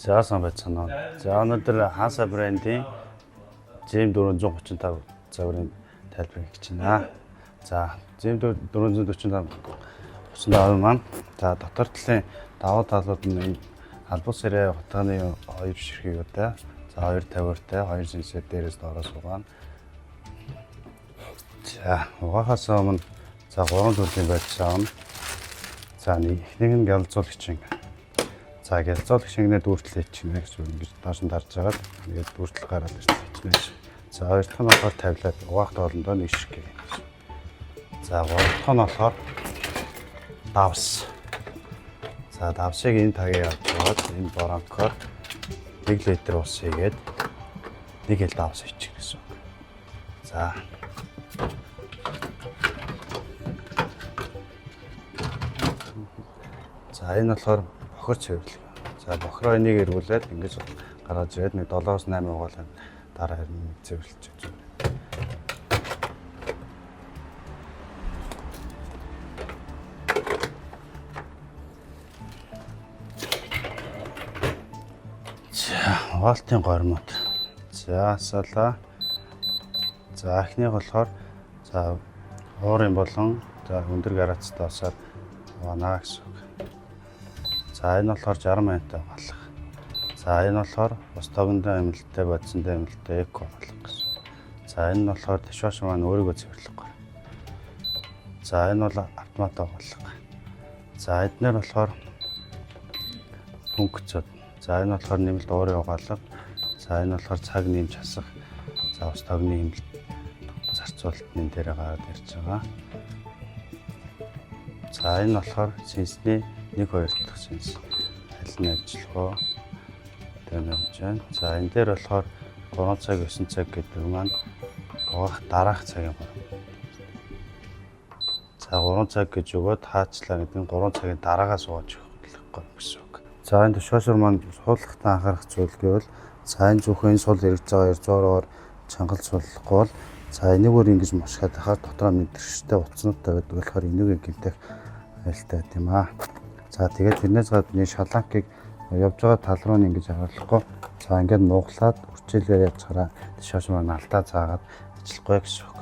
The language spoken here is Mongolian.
За сайн байцгаана уу. За өнөөдөр Hansa брендийн GM 435 загварын тайлбарыг хийж байна. За GM 445 маань за дотор талын давуу талууд нь энэ албан сэрээ утгааны хоёр ширхэгтэй. За хоёр тавиуртай, хоёр сенсор дээрээс доороос угаана. За угаахаас өмнө за гурван төрлийн байдал шаавна. За эхнийг нь гялцуулагч юм. За гялцуулагч шингэнэ дүүртлээ чинь гэж ингэж доош нь дарж байгаа. Тэгээд дүүртэл гараад ирчихнэ. За хоёр дахь нь болохоор тавилаад угаах тоолондоо нэг ширхэг. За гурав дахь нь болохоор давс. За давсыг энэ тагийг авч яваад энэ боронкоор 1 литр ус хийгээд нэг хэл давс хийчих гэсэн. За энэ болохоор бохор цэвэрлэг. За бохроо энийг эргүүлээд ингэж гаргаж ирээд нэг 7-8 угаалan дараа харин цэвэрлэж өгч. За угаалтын гормууд. За салаа. За эхнийх болохоор за уурын болон за өндөр градустай усаар угаана гэсэн үг. За энэ болохоор 60 минутаа угаалгах. За энэ болохоор ус тогондоо амилттай бодсондоо амилттай эко угаалгах гэсэн. За энэ нь болохоор дишваш маань өөрийгөө цэвэрлэхгүй. За энэ бол автомат угаалгах. За эднэр болохоор функцод. За энэ болохоор нэмэлт уурын угаалга. За энэ болохоор цаг нэмж хасах. За ус тогны нэмэлт зарцуулалтын дээр гараад ирж байгаа. За энэ болохоор сенсний 1-2 дахь сенс аль нь ажиллах вэ? Тэнэмж байна. За энэ дээр болохоор 3 цаг 9 цаг гэдэг маань угаах дараах цагийн гол. За 3 цаг гэж өгөөд хаачлаа гэдэг нь 3 цагийн дараагаас ууж өгөх гэсэн үг. За энэ тушаашур маань суулгахтаа анхаарах зүйл гэвэл за энэ зөвхөн сул эргэж байгаа 200-оор чангал суулгахгүй бол за энийгээр ингэж мушгаад хахаар дотроо мэдрэштэй утаснуудтай байдаг болохоор энийгээ гинтэх айлтай тийм аа. За тэгээд тэрнээс гадна шаланкыг явж байгаа тал руу ингэж харуулахгүй. За ингээд нуглаад үрчээлгээр явж хараа тушааш маань алдаа заагаад ажиллахгүй гэсэн үг.